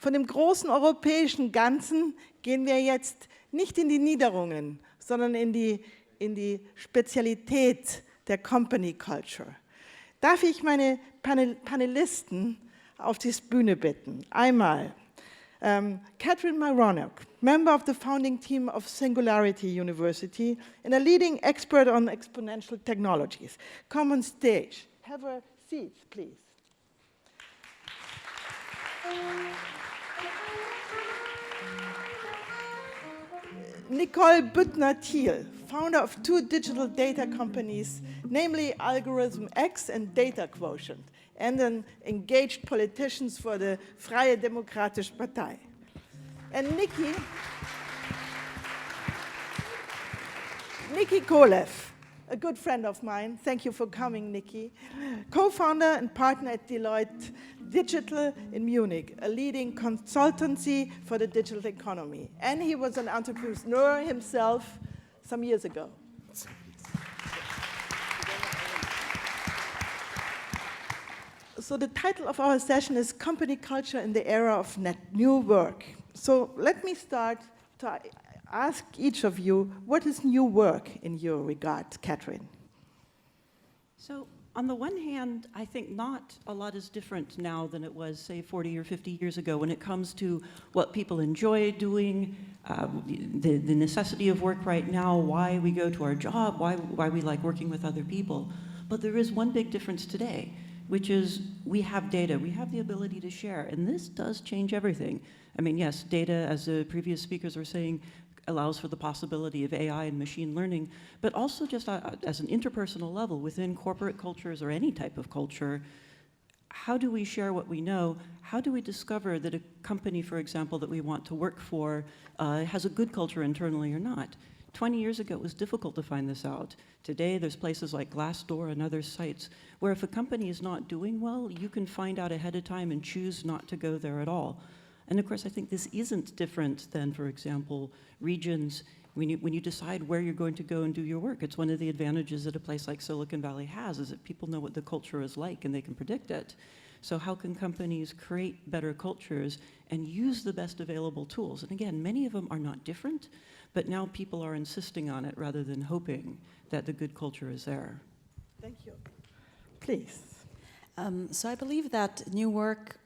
Von dem großen europäischen Ganzen gehen wir jetzt nicht in die Niederungen, sondern in die Spezialität der Company Culture. Darf ich meine Panelisten auf die Bühne bitten? Einmal Myronuk, member of the founding team of Singularity University and a leading expert on exponential technologies. Come on stage. Have a seat, please. Nicole Büttner, founder of two digital data companies, namely Algorithm X and Data Quotient, and an engaged politician for the Freie Demokratische Partei. And Nikki Kolev, a good friend of mine. Thank you for coming, Nikki. Co-founder and partner at Deloitte Digital in Munich, a leading consultancy for the digital economy. And he was an entrepreneur himself some years ago. So the title of our session is Company Culture in the Era of New Work. So let me start to ask each of you, what is new work in your regard, Catherine? So on the one hand, I think not a lot is different now than it was, say, 40 or 50 years ago when it comes to what people enjoy doing, the necessity of work right now, why we go to our job, why we like working with other people. But there is one big difference today, which is we have data, we have the ability to share, and this does change everything. I mean, yes, data, as the previous speakers were saying, allows for the possibility of AI and machine learning, but also just as an interpersonal level within corporate cultures or any type of culture, how do we share what we know? How do we discover that a company, for example, that we want to work for has a good culture internally or not? 20 years ago, it was difficult to find this out. Today, there's places like Glassdoor and other sites where if a company is not doing well, you can find out ahead of time and choose not to go there at all. And of course, I think this isn't different than, for example, regions. When you decide where you're going to go and do your work, it's one of the advantages that a place like Silicon Valley has, is that people know what the culture is like and they can predict it. So how can companies create better cultures and use the best available tools? And again, many of them are not different, but now people are insisting on it rather than hoping that the good culture is there. Thank you. Please. So I believe that new work,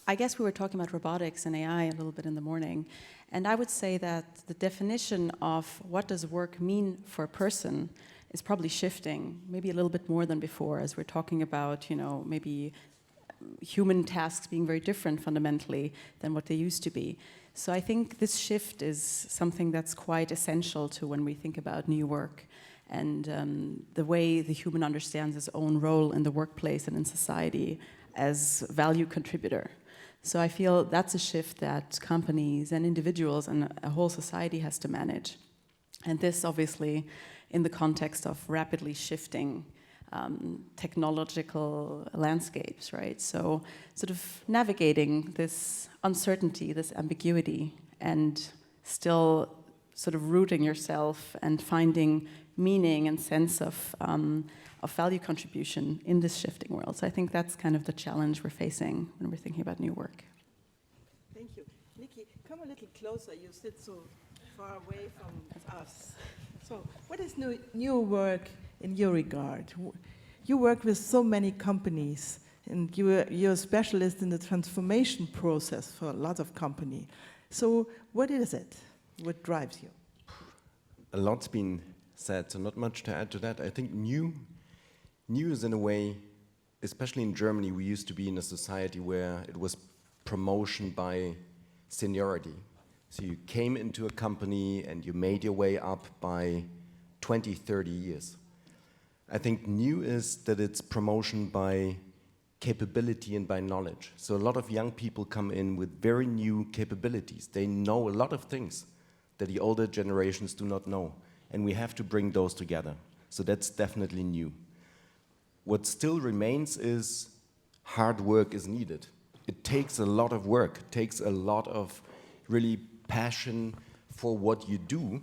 I guess we were talking about robotics and AI a little bit in the morning, and I would say that the definition of what does work mean for a person is probably shifting, maybe a little bit more than before, as we're talking about, maybe human tasks being very different fundamentally than what they used to be. So I think this shift is something that's quite essential to when we think about new work and the way the human understands his own role in the workplace and in society as value contributor. So I feel that's a shift that companies and individuals and a whole society has to manage. And this obviously in the context of rapidly shifting technological landscapes, right? So sort of navigating this uncertainty, this ambiguity, and still sort of rooting yourself and finding meaning and sense of value contribution in this shifting world. So I think that's kind of the challenge we're facing when we're thinking about new work. Thank you. Nikki, come a little closer. You sit so far away from us. So what is new work in your regard? You work with so many companies, and you're a specialist in the transformation process for a lot of companies. So what is it? What drives you? A lot's been said, so not much to add to that. I think new is in a way, especially in Germany, we used to be in a society where it was promotion by seniority. So you came into a company and you made your way up by 20, 30 years. I think new is that it's promotion by capability and by knowledge. So a lot of young people come in with very new capabilities. They know a lot of things that the older generations do not know. And we have to bring those together. So that's definitely new. What still remains is hard work is needed. It takes a lot of work. It takes a lot of really passion for what you do.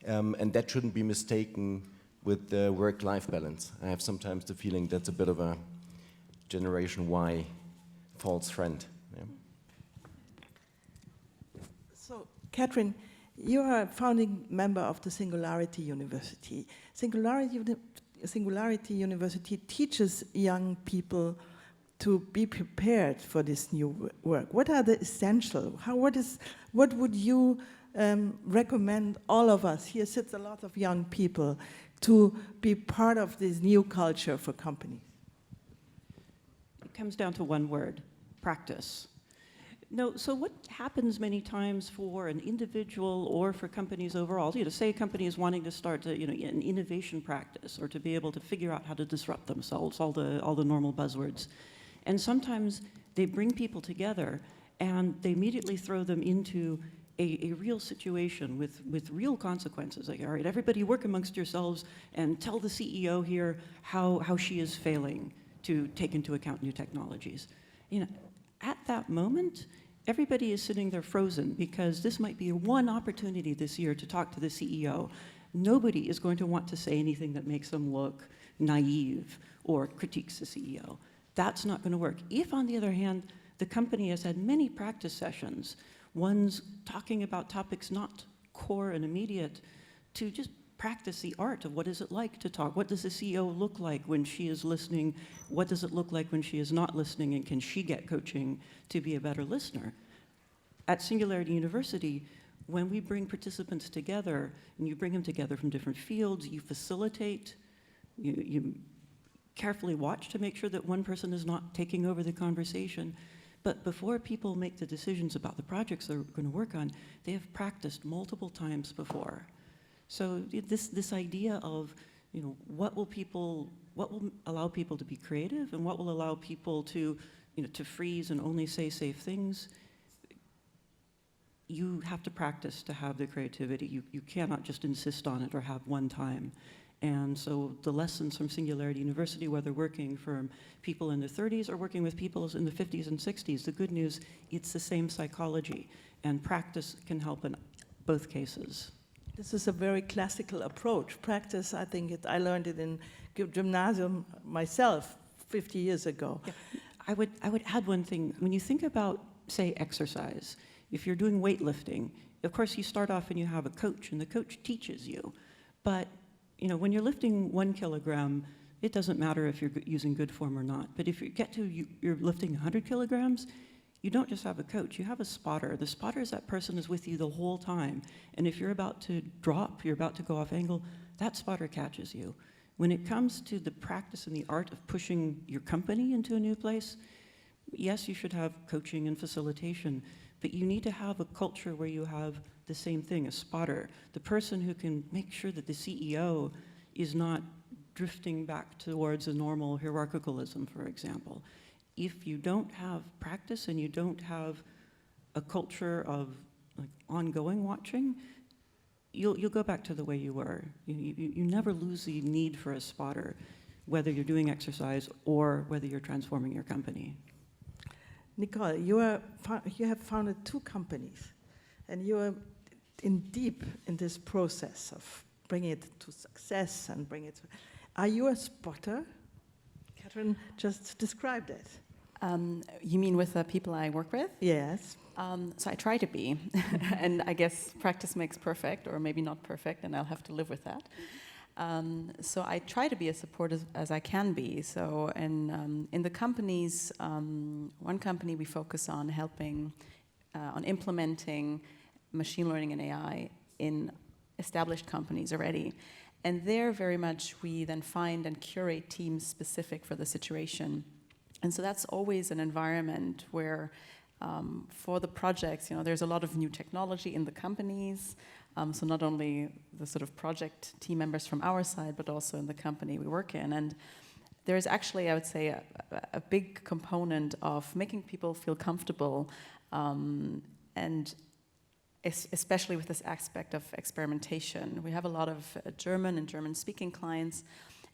And that shouldn't be mistaken with the work-life balance. I have sometimes the feeling that's a bit of a Generation Y false friend. Yeah. Catherine, you are a founding member of the Singularity University. Singularity University teaches young people to be prepared for this new work. What are the essential? What would you recommend all of us? Here sits a lot of young people to be part of this new culture for companies. It comes down to one word: practice. No, so what happens many times for an individual or for companies overall, say a company is wanting to start an innovation practice or to be able to figure out how to disrupt themselves, all the normal buzzwords. And sometimes they bring people together and they immediately throw them into a real situation with real consequences. Like, all right, everybody work amongst yourselves and tell the CEO here how she is failing to take into account new technologies. At that moment, everybody is sitting there frozen because this might be one opportunity this year to talk to the CEO. Nobody is going to want to say anything that makes them look naive or critiques the CEO. That's not going to work. If, on the other hand, the company has had many practice sessions, one's talking about topics not core and immediate, to just practice the art of what is it like to talk. What does the CEO look like when she is listening? What does it look like when she is not listening? And can she get coaching to be a better listener? At Singularity University, when we bring participants together, and you bring them together from different fields, you facilitate, you carefully watch to make sure that one person is not taking over the conversation. But before people make the decisions about the projects they're going to work on, they have practiced multiple times before. So this idea of, what will allow people to be creative and what will allow people to, to freeze and only say safe things, you have to practice to have the creativity. You cannot just insist on it or have one time. And so the lessons from Singularity University, whether working for people in their 30s or working with people in the 50s and 60s, the good news, it's the same psychology, and practice can help in both cases. This is a very classical approach. Practice, I think I learned it in gymnasium myself 50 years ago. Yeah. I would add one thing. When you think about, say, exercise, if you're doing weightlifting, of course you start off and you have a coach, and the coach teaches you. But when you're lifting 1 kilogram, it doesn't matter if you're using good form or not. But if you get to you're lifting 100 kilograms, you don't just have a coach, you have a spotter. The spotter is that person is with you the whole time. And if you're about to drop, you're about to go off angle, that spotter catches you. When it comes to the practice and the art of pushing your company into a new place, yes, you should have coaching and facilitation, but you need to have a culture where you have the same thing, a spotter, the person who can make sure that the CEO is not drifting back towards a normal hierarchicalism, for example. If you don't have practice and you don't have a culture of ongoing watching, you'll go back to the way you were. You never lose the need for a spotter, whether you're doing exercise or whether you're transforming your company. Nicole, you have founded 2 companies, and you are deep in this process of bringing it to success and bring it to... Are you a spotter? Catherine just described it. You mean with the people I work with? Yes. So I try to be, and I guess practice makes perfect, or maybe not perfect, and I'll have to live with that. So I try to be as supportive as I can be. So in the companies, one company we focus on helping, on implementing machine learning and AI in established companies already. And there very much we then find and curate teams specific for the situation. And so that's always an environment where for the projects, there's a lot of new technology in the companies. So not only the sort of project team members from our side, but also in the company we work in. And there's actually, I would say, a big component of making people feel comfortable, and especially with this aspect of experimentation. We have a lot of German and German-speaking clients,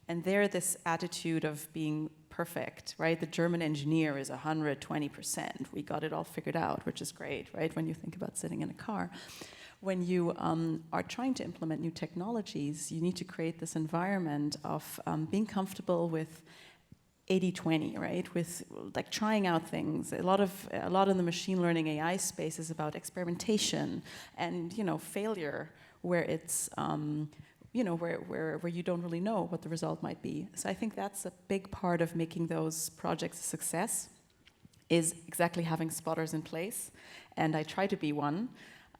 and they're this attitude of being perfect, right? The German engineer is 120%. We got it all figured out, which is great, right? When you think about sitting in a car. When you are trying to implement new technologies, you need to create this environment of being comfortable with 80-20, right? With like trying out things. A lot in the machine learning AI space is about experimentation and failure, where it's where you don't really know what the result might be. So I think that's a big part of making those projects a success, is exactly having spotters in place, and I try to be one.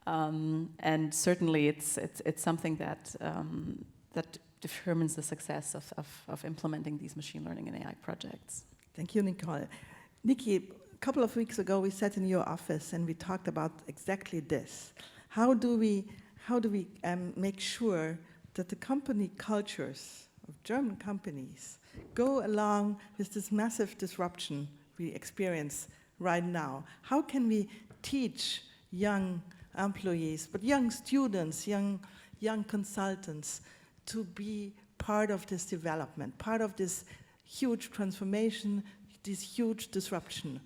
And certainly it's something that determines the success of implementing these machine learning and AI projects. Thank you, Nicole. Nikki, a couple of weeks ago we sat in your office and we talked about exactly this. How do we make sure that the company cultures of German companies go along with this massive disruption we experience right now? How can we teach young employees, but young students, young consultants, to be part of this development, part of this huge transformation, this huge disruption?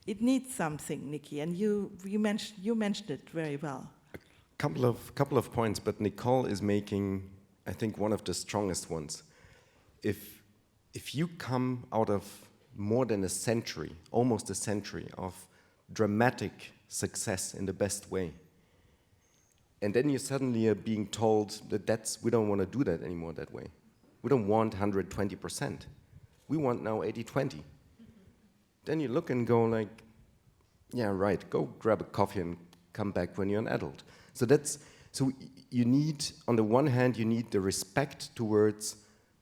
It needs something, Nikki, and you mentioned it very well. Couple of points, but Nicole is making, I think, one of the strongest ones. If you come out of more than a century, almost a century of dramatic success in the best way, and then you suddenly are being told that we don't want to do that anymore that way. We don't want 120%. We want now 80-20. Then you look and go like, yeah, right, go grab a coffee and come back when you're an adult. So you need, on the one hand, you need the respect towards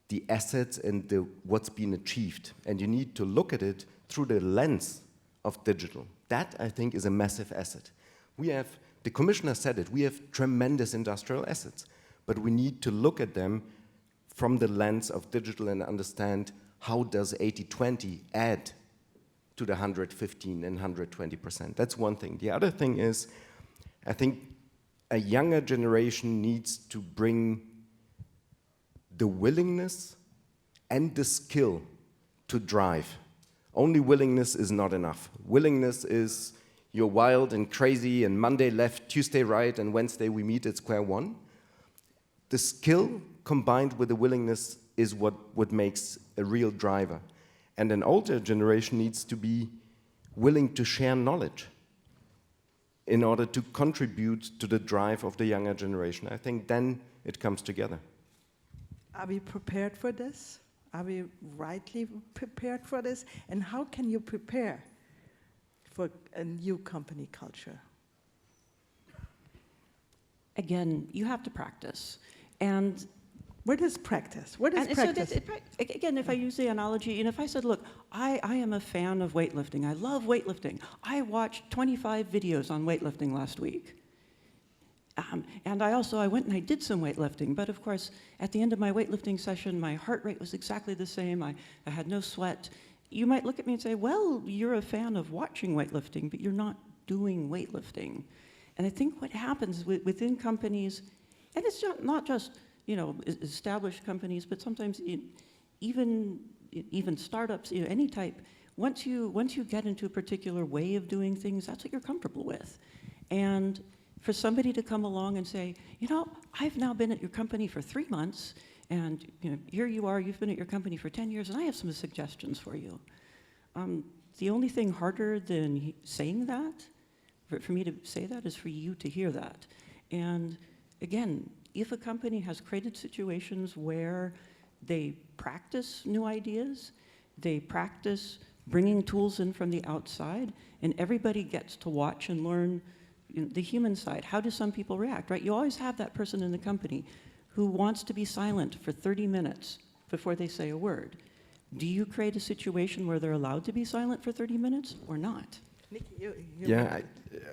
the assets and what's been achieved. And you need to look at it through the lens of digital. That, I think, is a massive asset. The commissioner said it, we have tremendous industrial assets, but we need to look at them from the lens of digital and understand how does 80-20 add to the 115 and 120%. That's one thing. The other thing is, I think a younger generation needs to bring the willingness and the skill to drive. Only willingness is not enough. Willingness is you're wild and crazy and Monday left, Tuesday right, and Wednesday we meet at square one. The skill combined with the willingness is what makes a real driver. And an older generation needs to be willing to share knowledge in order to contribute to the drive of the younger generation. I think then it comes together. Are we prepared for this? Are we rightly prepared for this? And how can you prepare for a new company culture? Again, you have to practice. And what is practice? What is practice? So again, if I use the analogy, and if I said, look, I am a fan of weightlifting. I love weightlifting. I watched 25 videos on weightlifting last week. And I went and I did some weightlifting, but of course, at the end of my weightlifting session, my heart rate was exactly the same. I had no sweat. You might look at me and say, well, you're a fan of watching weightlifting, but you're not doing weightlifting. And I think what happens within companies, and it's not just established companies, but sometimes even startups, any type, once you get into a particular way of doing things, that's what you're comfortable with. And for somebody to come along and say, I've now been at your company for 3 months, and here you are, you've been at your company for 10 years, and I have some suggestions for you. The only thing harder than saying that, for me to say that, is for you to hear that. And again, if a company has created situations where they practice new ideas, they practice bringing tools in from the outside, and everybody gets to watch and learn the human side. How do some people react, right? You always have that person in the company who wants to be silent for 30 minutes before they say a word. Do you create a situation where they're allowed to be silent for 30 minutes or not? Nikki, Yeah,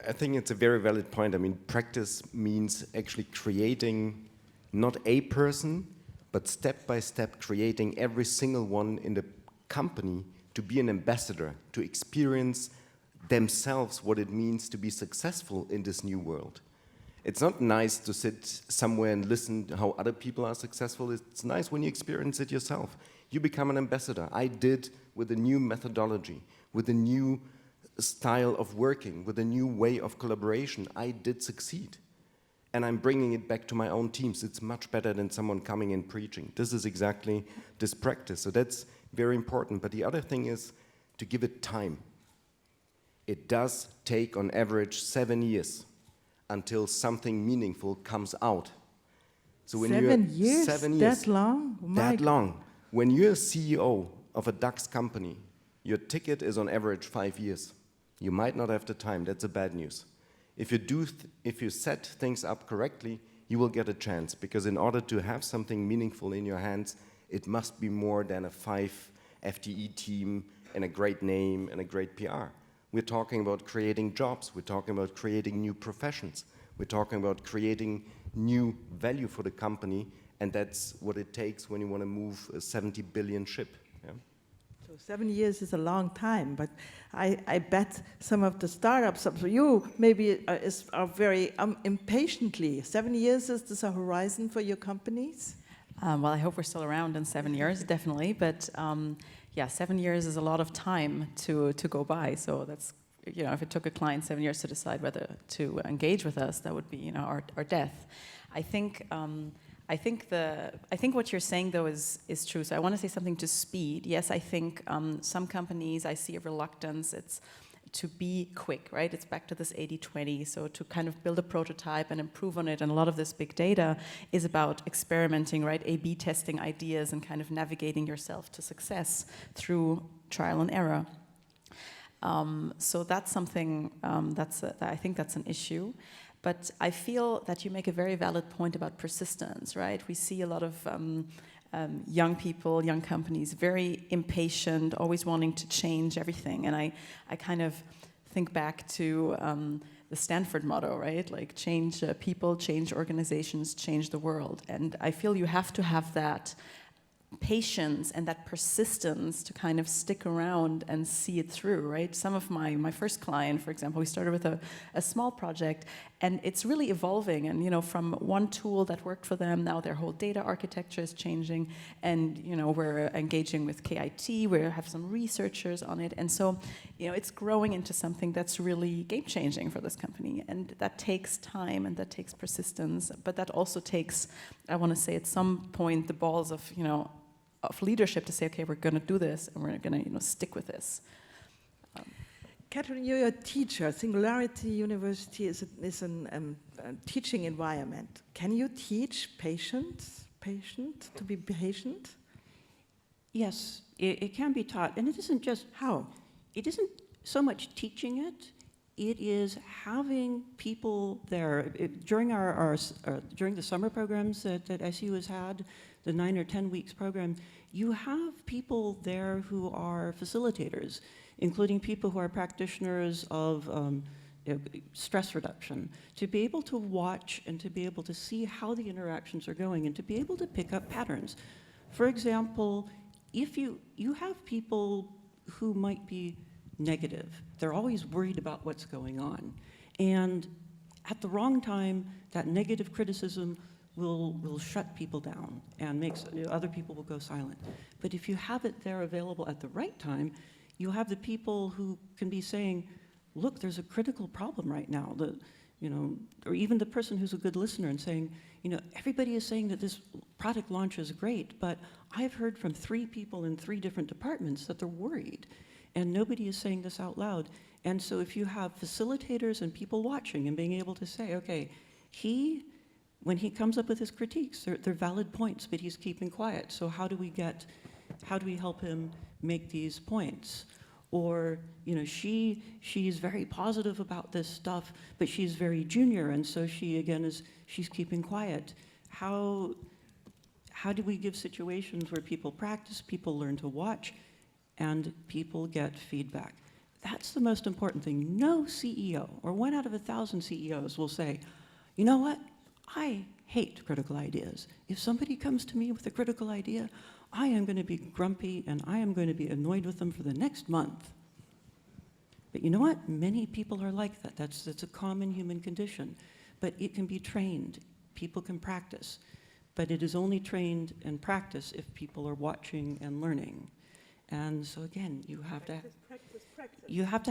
I think it's a very valid point. I mean, practice means actually creating not a person, but step by step creating every single one in the company to be an ambassador, to experience themselves what it means to be successful in this new world. It's not nice to sit somewhere and listen to how other people are successful. It's nice when you experience it yourself. You become an ambassador. I did with a new methodology, with a new style of working, with a new way of collaboration. I did succeed. and I'm bringing it back to my own teams. It's much better than someone coming and preaching. This is exactly this practice. So that's very important. But the other thing is to give it time. It does take, on average, 7 years until something meaningful comes out. So when 7 you're years? 7 years, That long? Oh my that long. When you're a CEO of a DAX company, your ticket is on average 5 years. You might not have the time. That's a bad news. If you set things up correctly, you will get a chance, because in order to have something meaningful in your hands, it must be more than a 5 FTE team and a great name and a great PR. We're talking about creating jobs. We're talking about creating new professions. We're talking about creating new value for the company, and that's what it takes when you want to move a 70 billion ship. Yeah? So 7 years is a long time, but I bet some of the startups, some of you maybe are very impatiently. 7 years, is this a horizon for your companies? Well, I hope we're still around in 7 years, definitely. But yeah, 7 years is a lot of time to go by. So that's, you know, if it took a client 7 years to decide whether to engage with us, that would be, you know, our death. I think what you're saying though is true. So I want to say something to speed. Yes, I think some companies, I see a reluctance. It's to be quick, right? It's back to this 80-20. So to kind of build a prototype and improve on it. And a lot of this big data is about experimenting, right? A/B testing ideas and kind of navigating yourself to success through trial and error. So that's something, I think that's an issue. But I feel that you make a very valid point about persistence, right? We see a lot of young people, young companies, very impatient, always wanting to change everything. And I kind of think back to the Stanford motto, right? Like change people, change organizations, change the world. And I feel you have to have that patience and that persistence to kind of stick around and see it through, right? Some of my first client, for example, we started with a small project, and it's really evolving. And, you know, from one tool that worked for them, now their whole data architecture is changing. And, you know, we're engaging with KIT, we have some researchers on it. And so, you know, it's growing into something that's really game-changing for this company. And that takes time and that takes persistence. But that also takes, I want to say, at some point, the balls of, you know, of leadership to say, okay, we're going to do this and we're going to, you know, stick with this. Catherine, you're a teacher. Singularity University is a teaching environment. Can you teach to be patient? Yes, it can be taught, and it isn't just How? It isn't so much teaching it. It is having people there. During during the summer programs that SU has had, the 9 or 10 weeks program, you have people there who are facilitators, including people who are practitioners of stress reduction, to be able to watch and to be able to see how the interactions are going and to be able to pick up patterns. For example, if you have people who might be negative, they're always worried about what's going on, and at the wrong time, that negative criticism will shut people down and makes other people will go silent. But if you have it there available at the right time, you have the people who can be saying, look, there's a critical problem right now, or even the person who's a good listener and saying, you know, everybody is saying that this product launch is great, but I've heard from 3 people in 3 different departments that they're worried, and nobody is saying this out loud. And so if you have facilitators and people watching and being able to say, okay, when he comes up with his critiques, they're valid points, but he's keeping quiet. So how do we help him make these points? Or, you know, she's very positive about this stuff, but she's very junior, and so she's keeping quiet. How do we give situations where people practice, people learn to watch, and people get feedback? That's the most important thing. No CEO, or 1 out of 1,000 CEOs will say, you know what? I hate critical ideas. If somebody comes to me with a critical idea, I am going to be grumpy and I am going to be annoyed with them for the next month. But you know what? Many people are like that. That's a common human condition. But it can be trained. People can practice. But it is only trained and practiced if people are watching and learning. And so again, you have to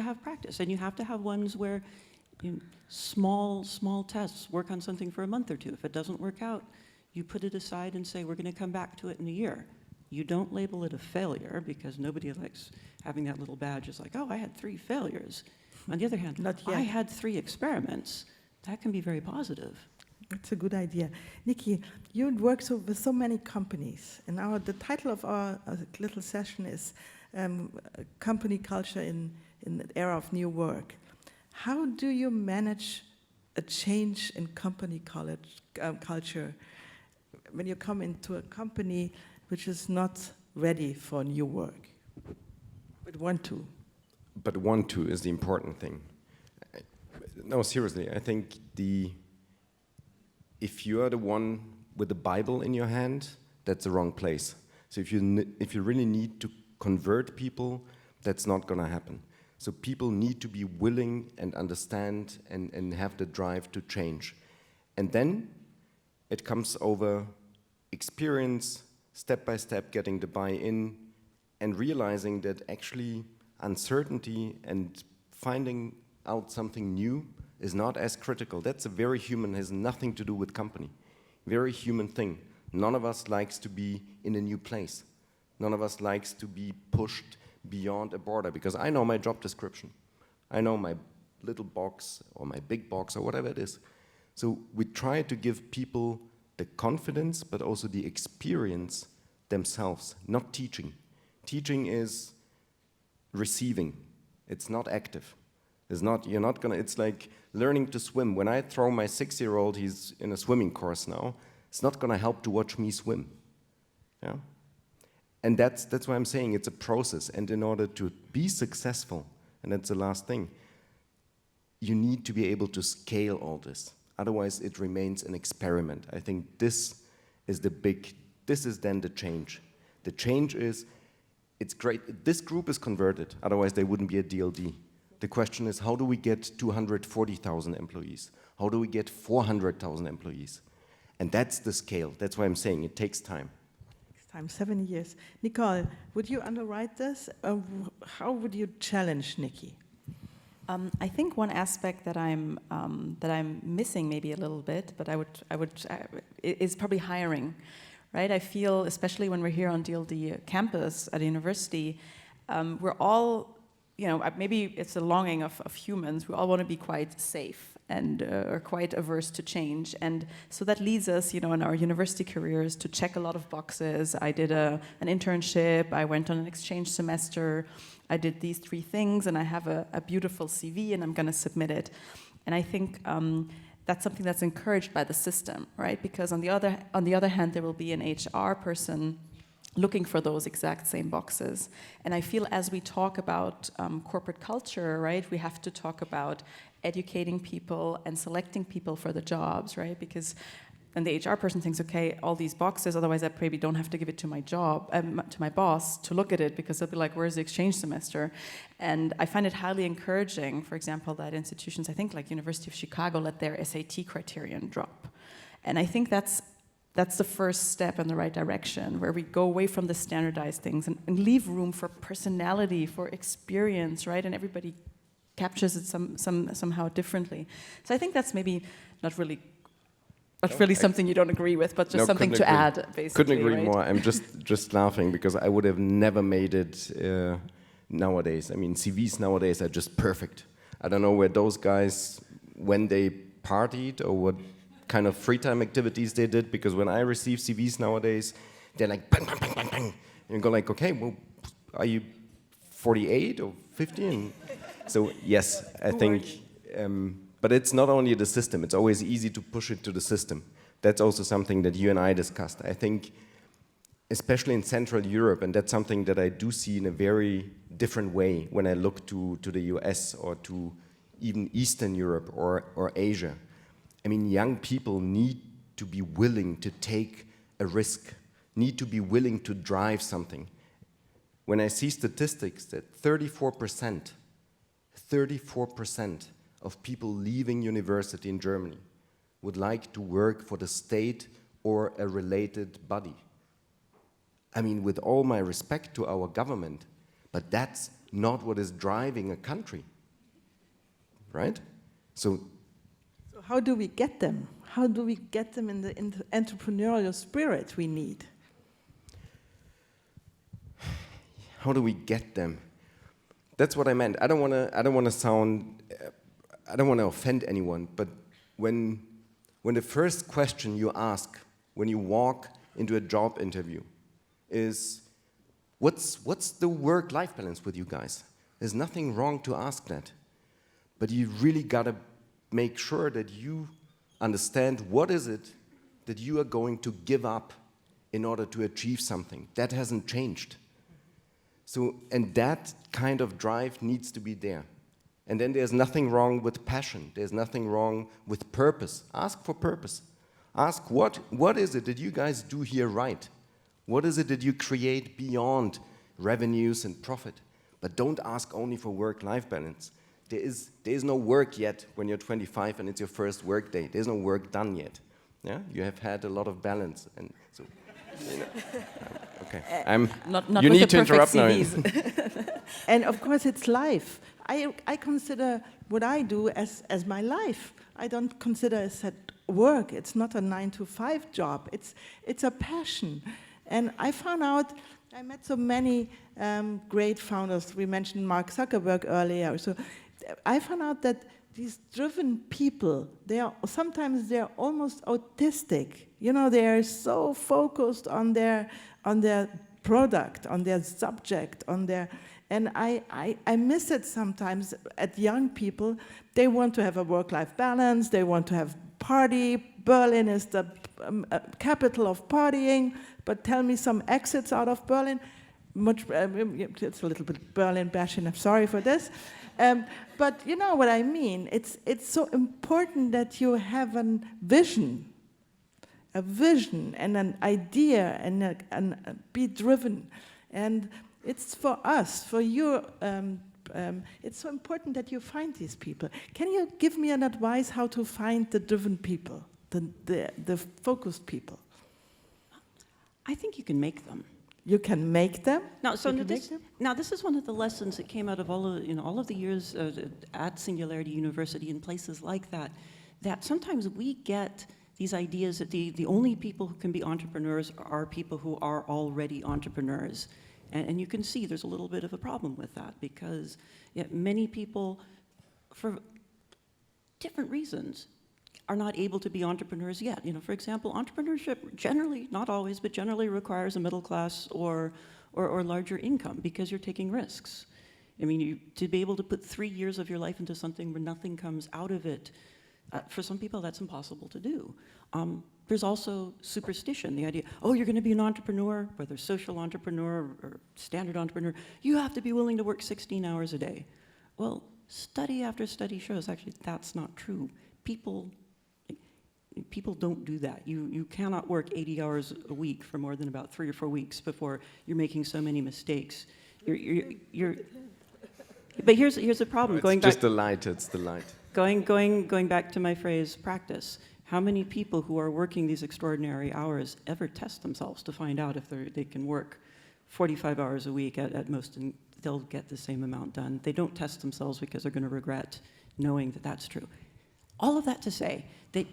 have practice, and you have to have ones where Small tests, work on something for a month or two. If it doesn't work out, you put it aside and say, we're going to come back to it in a year. You don't label it a failure, because nobody likes having that little badge. It's like, oh, I had 3 failures. On the other hand, Not yet. I had 3 experiments. That can be very positive. That's a good idea. Nikki, you work with so many companies, and the title of our little session is Company Culture in the Era of New Work. How do you manage a change in company culture when you come into a company which is not ready for new work, but want to? But want to is the important thing. No, seriously, I think if you are the one with the Bible in your hand, that's the wrong place. So if you really need to convert people, that's not going to happen. So people need to be willing and understand and have the drive to change. And then it comes over experience, step by step, getting the buy-in and realizing that actually uncertainty and finding out something new is not as critical. That's a very human, has nothing to do with company. Very human thing. None of us likes to be in a new place. None of us likes to be pushed beyond a border, because I know my job description. I know my little box or my big box or whatever it is. So we try to give people the confidence, but also the experience themselves, not teaching. Teaching is receiving. It's not active. It's like learning to swim. When I throw my 6-year-old, he's in a swimming course now, it's not gonna help to watch me swim. Yeah? And that's why I'm saying it's a process. And in order to be successful, and that's the last thing, you need to be able to scale all this. Otherwise, it remains an experiment. I think this is then the change. The change is, it's great. This group is converted. Otherwise, they wouldn't be a DLD. The question is, how do we get 240,000 employees? How do we get 400,000 employees? And that's the scale. That's why I'm saying it takes time. 7 years. Nicole, would you underwrite this? How would you challenge Nikki? I think one aspect that I'm missing maybe a little bit, but is probably hiring, right? I feel, especially when we're here on DLD campus at a university, we're all, maybe it's a longing of humans. We all want to be quite safe and are quite averse to change. And so that leads us, in our university careers to check a lot of boxes. I did an internship, I went on an exchange semester, I did these 3 things, and I have a beautiful CV, and I'm going to submit it. And I think that's something that's encouraged by the system, right? Because on the other hand, there will be an HR person looking for those exact same boxes. And I feel as we talk about corporate culture, right, we have to talk about educating people and selecting people for the jobs, right? Because then the HR person thinks, okay, all these boxes, otherwise I probably don't have to give it to my to my boss to look at it, because they'll be like, where's the exchange semester? And I find it highly encouraging, for example, that institutions, I think like University of Chicago, let their SAT criterion drop. And I think that's the first step in the right direction, where we go away from the standardized things and leave room for personality, for experience, right? And everybody captures it somehow differently. So I think that's maybe not really something you don't agree with, but just something to add, basically. Couldn't agree right? more. I'm just laughing because I would have never made it nowadays. I mean, CVs nowadays are just perfect. I don't know where those guys, when they partied or what kind of free time activities they did, because when I receive CVs nowadays, they're like bang, bang, bang, bang, bang. And you go like, okay, well, are you 48 or 50? And so yes, I think, but it's not only the system, it's always easy to push it to the system. That's also something that you and I discussed. I think, especially in Central Europe, and that's something that I do see in a very different way when I look to the US or to even Eastern Europe or Asia. I mean, young people need to be willing to take a risk, need to be willing to drive something. When I see statistics that 34% of people leaving university in Germany would like to work for the state or a related body. I mean, with all my respect to our government, but that's not what is driving a country, right? So So how do we get them? How do we get them in the entrepreneurial spirit we need? how do we get them? That's what I meant. I don't want to sound. I don't want to offend anyone. But when the first question you ask when you walk into a job interview is, what's the work-life balance with you guys? There's nothing wrong to ask that, but you really gotta make sure that you understand what is it that you are going to give up in order to achieve something. That hasn't changed. So, and that kind of drive needs to be there. And then there's nothing wrong with passion. There's nothing wrong with purpose. Ask for purpose. Ask what is it that you guys do here right? What is it that you create beyond revenues and profit? But don't ask only for work-life balance. There is no work yet when you're 25 and it's your first work day. There's no work done yet. Yeah? You have had a lot of balance. And so, you know, okay. Not you with need the to interrupt perfect now. And of course, it's life. I consider what I do as my life. I don't consider it as work. It's not a 9-to-5 job. It's a passion. And I found out, I met so many great founders. We mentioned Mark Zuckerberg earlier. So I found out that these driven people, sometimes they're almost autistic. You know, they are so focused on their product, on their subject, and I miss it sometimes at young people. They want to have a work-life balance. They want to have party. Berlin is the capital of partying. But tell me some exits out of Berlin. It's a little bit Berlin bashing. I'm sorry for this. But you know what I mean. It's so important that you have a vision and an idea and be driven. And it's for us, for you. It's so important that you find these people. Can you give me an advice how to find the driven people, the focused people? I think you can make them. You can make them? Now, so You can this, make them? now this is one of the lessons that came out of all of the years at Singularity University and places like that, that sometimes we get these ideas that the only people who can be entrepreneurs are people who are already entrepreneurs. And you can see there's a little bit of a problem with that because many people, for different reasons, are not able to be entrepreneurs yet. You know, for example, entrepreneurship generally, not always, but generally requires a middle class or larger income because you're taking risks. I mean, to be able to put 3 years of your life into something where nothing comes out of it, for some people that's impossible to do. There's also superstition, the idea, oh, you're going to be an entrepreneur, whether social entrepreneur or standard entrepreneur, you have to be willing to work 16 hours a day. Well, study after study shows actually that's not true. People don't do that. You cannot work 80 hours a week for more than about 3 or 4 weeks before you're making so many mistakes. But here's the problem. It's just the light. It's the light. Going back to my phrase, practice. How many people who are working these extraordinary hours ever test themselves to find out if they can work 45 hours a week at most and they'll get the same amount done? They don't test themselves because they're going to regret knowing that that's true. All of that to say that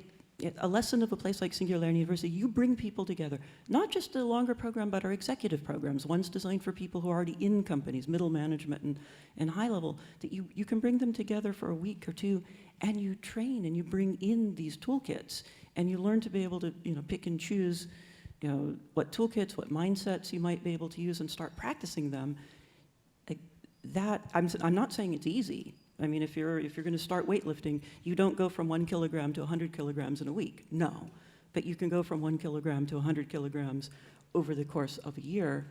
a lesson of a place like Singularity University, you bring people together, not just a longer program, but our executive programs. One's designed for people who are already in companies, middle management and high level, that you can bring them together for a week or two, and you train and you bring in these toolkits, and you learn to be able to pick and choose what toolkits, what mindsets you might be able to use and start practicing them. Like that, I'm not saying it's easy. I mean, if you're going to start weightlifting, you don't go from 1 kilogram to 100 kilograms in a week. No. But you can go from 1 kilogram to 100 kilograms over the course of a year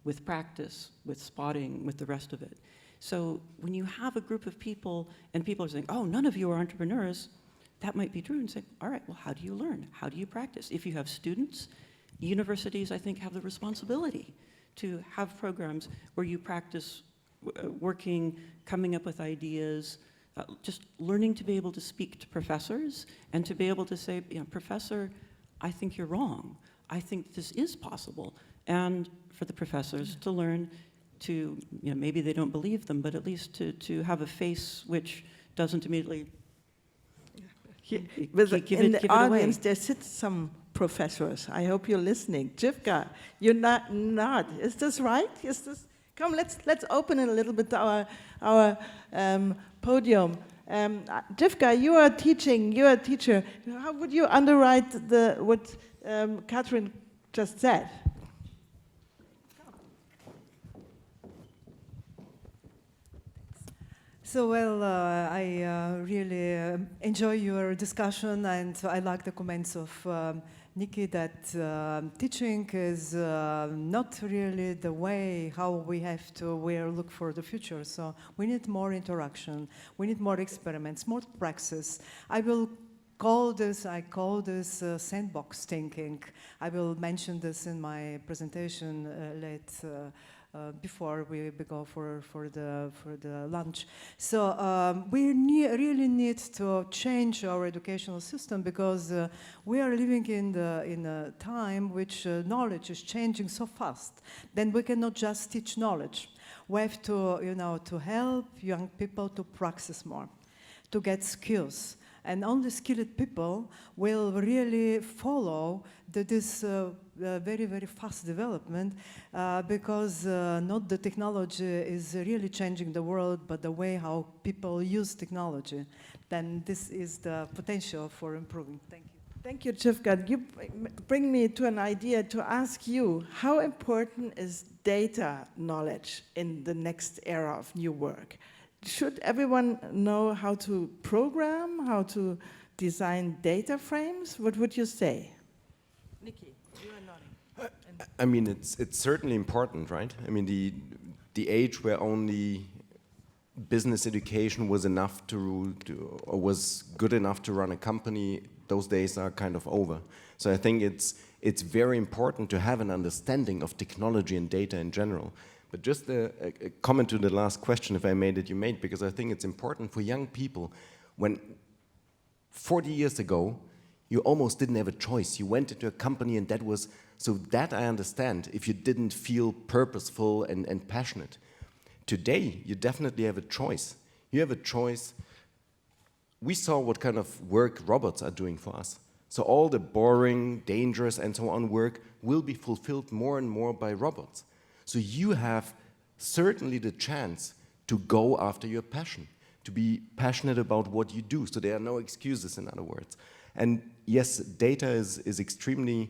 with practice, with spotting, with the rest of it. So when you have a group of people and people are saying, oh, none of you are entrepreneurs, that might be true. And say, all right, well, how do you learn? How do you practice? If you have students, universities, I think, have the responsibility to have programs where you practice working, coming up with ideas, just learning to be able to speak to professors and to be able to say, Professor, I think you're wrong. I think this is possible. And for the professors to learn to, maybe they don't believe them, but at least to have a face which doesn't immediately Give in it the away. audience, there sit some professors. I hope you're listening. Jivka, you're not. Is this right? Is this? Come, let's open it a little bit to our podium. Jivka, you are teaching. You're a teacher. How would you underwrite what Catherine just said? So, well, I really enjoy your discussion, and I like the comments of Nikki that teaching is not really the way how we have to look for the future. So we need more interaction, we need more experiments, more praxis. I call this sandbox thinking. I will mention this in my presentation before we go for the lunch. So we really need to change our educational system, because we are living in a time which knowledge is changing so fast. Then we cannot just teach knowledge. We have to to help young people to practice more, to get skills. And only skilled people will really follow this very, very fast development, because not the technology is really changing the world, but the way how people use technology. Then this is the potential for improving. Thank you. Thank you, Jivka. You bring me to an idea to ask you, how important is data knowledge in the next era of new work? Should everyone know how to program, how to design data frames? What would you say? Nikki, you are nodding. I mean, it's certainly important, right? I mean, the age where only business education was enough or was good enough to run a company, those days are kind of over. So I think it's very important to have an understanding of technology and data in general. But just a comment to the last question, if I may, that you made, because I think it's important for young people. When 40 years ago, you almost didn't have a choice. You went into a company, and that was, so that I understand, if you didn't feel purposeful and passionate. Today, you definitely have a choice. You have a choice. We saw what kind of work robots are doing for us. So all the boring, dangerous, and so on work will be fulfilled more and more by robots. So you have certainly the chance to go after your passion, to be passionate about what you do. So there are no excuses, in other words. And yes, data is extremely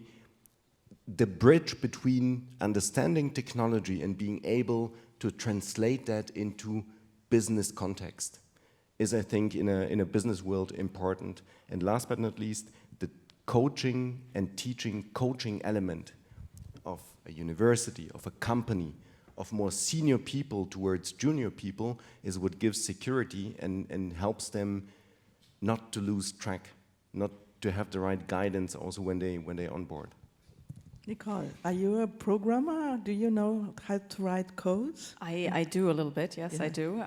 the bridge between understanding technology and being able to translate that into business context is, I think, in a business world important. And last but not least, the coaching and teaching coaching element of a university, of a company, of more senior people towards junior people is what gives security and helps them not to lose track, not to have the right guidance also when they onboard. Nicole, are you a programmer? Do you know how to write codes? I do a little bit, yes, Yeah. I do.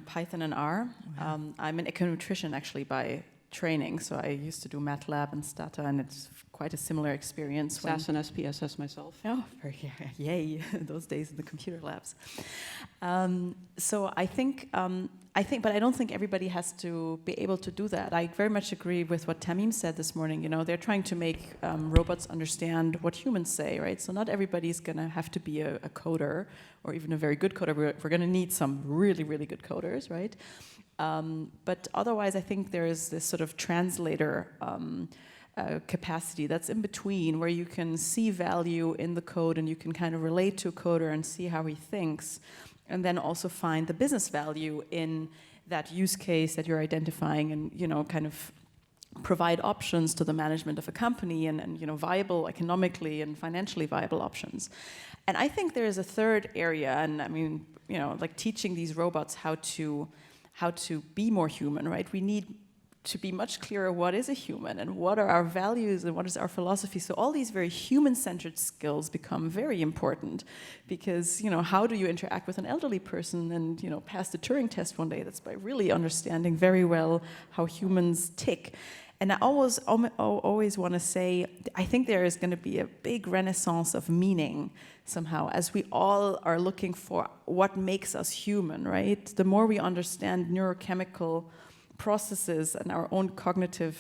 Python and R. I'm an econometrician actually by training, so I used to do MATLAB and Stata, and it's quite a similar experience. SAS and SPSS myself. Oh, yay, those days in the computer labs. So I think, but I don't think everybody has to be able to do that. I very much agree with what Tamim said this morning. You know, they're trying to make robots understand what humans say, right? So not everybody's going to have to be a coder or even a very good coder. We're going to need some really, really good coders, right? But otherwise, I think there is this sort of translator capacity that's in between, where you can see value in the code and you can kind of relate to a coder and see how he thinks, and then also find the business value in that use case that you're identifying, and kind of provide options to the management of a company, and viable economically and financially viable options. And I think there is a third area, and I mean, like teaching these robots how to be more human, right? We need to be much clearer what is a human and what are our values and what is our philosophy. So all these very human-centered skills become very important, because how do you interact with an elderly person and pass the Turing test one day? That's by really understanding very well how humans tick. And I always want to say, I think there is going to be a big renaissance of meaning somehow, as we all are looking for what makes us human, right? The more we understand neurochemical processes and our own cognitive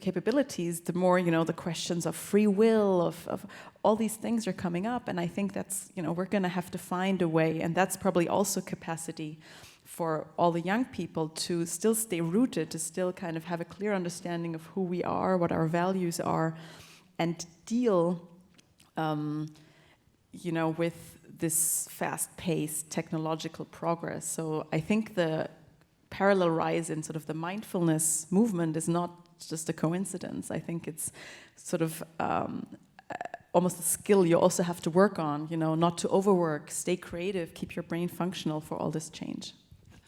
capabilities, the more, the questions of free will, of all these things are coming up. And I think that's, we're going to have to find a way, and that's probably also capacity for all the young people to still stay rooted, to still kind of have a clear understanding of who we are, what our values are, and deal, with this fast-paced technological progress. So I think the parallel rise in sort of the mindfulness movement is not just a coincidence. I think it's sort of almost a skill you also have to work on, not to overwork, stay creative, keep your brain functional for all this change.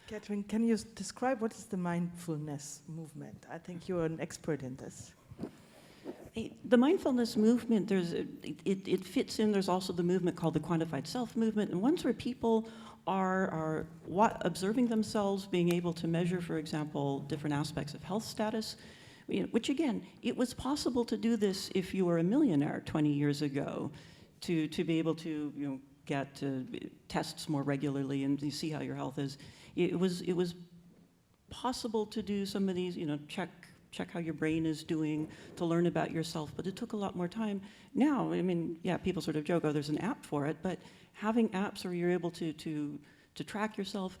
Catherine, can you describe what is the mindfulness movement? I think you're an expert in this. The mindfulness movement, it fits in. There's also the movement called the quantified self movement, and ones where people are observing themselves, being able to measure, for example, different aspects of health status, which again, it was possible to do this if you were a millionaire 20 years ago, to be able to get tests more regularly and you see how your health is. It was possible to do some of these, check how your brain is doing, to learn about yourself, but it took a lot more time. Now, people sort of joke, oh, there's an app for it, but having apps where you're able to track yourself,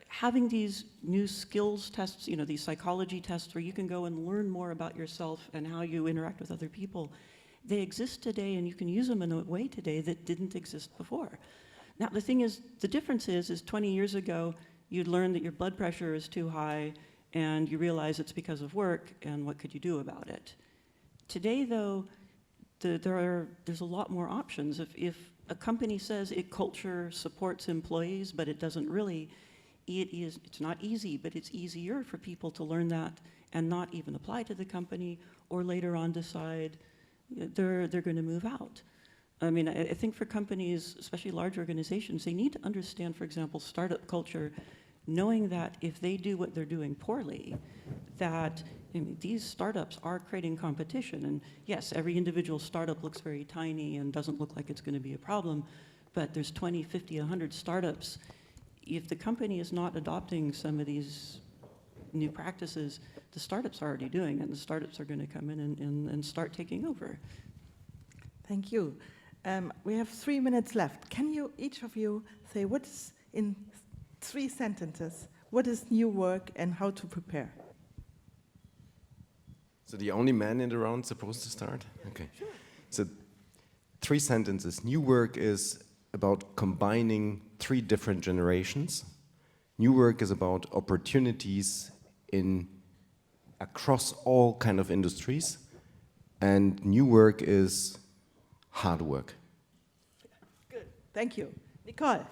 having these new skills tests, these psychology tests where you can go and learn more about yourself and how you interact with other people, they exist today, and you can use them in a way today that didn't exist before. Now, the thing is, the difference is 20 years ago, you'd learn that your blood pressure is too high, and you realize it's because of work, and what could you do about it? Today, though, there's a lot more options. If a company says it culture supports employees, but it doesn't really, it's not easy, but it's easier for people to learn that and not even apply to the company, or later on decide they're going to move out. I think for companies, especially large organizations, they need to understand, for example, startup culture, knowing that if they do what they're doing poorly, that these startups are creating competition. And yes, every individual startup looks very tiny and doesn't look like it's going to be a problem, but there's 20, 50, 100 startups. If the company is not adopting some of these new practices, the startups are already doing it, and the startups are going to come in and start taking over. Thank you. We have 3 minutes left. Can you, each of you, say what is, in 3 sentences, what is new work and how to prepare? So the only man in the round supposed to start? Okay. Sure. So 3 sentences. New work is about combining 3 different generations. New work is about opportunities across all kind of industries. And new work is hard work. Good. Thank you. Nicole.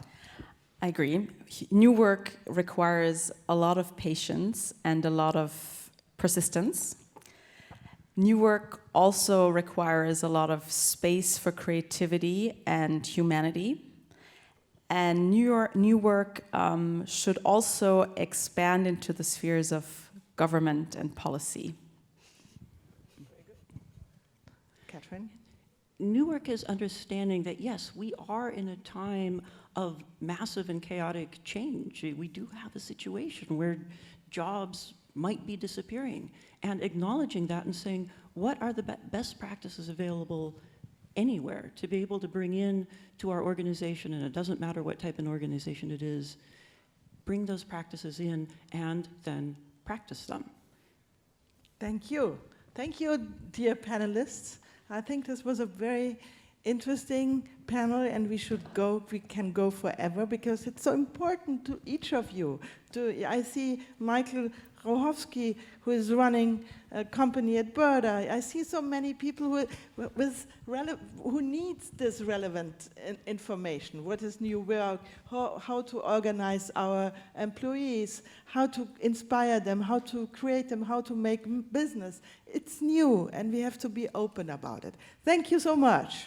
I agree. New work requires a lot of patience and a lot of persistence. New work also requires a lot of space for creativity and humanity. And new work should also expand into the spheres of government and policy. Very good. Catherine? New work is understanding that, yes, we are in a time of massive and chaotic change. We do have a situation where jobs might be disappearing, and acknowledging that and saying, what are the best practices available anywhere to be able to bring in to our organization, and it doesn't matter what type of organization it is, bring those practices in and then practice them. Thank you. Thank you, dear panelists. I think this was a very interesting panel, and we can go forever, because it's so important to each of you. I see Michael Rohowski, who is running a company at Burda. I see so many people who needs this relevant information. What is new work, how to organize our employees, how to inspire them, how to create them, how to make business. It's new, and we have to be open about it. Thank you so much.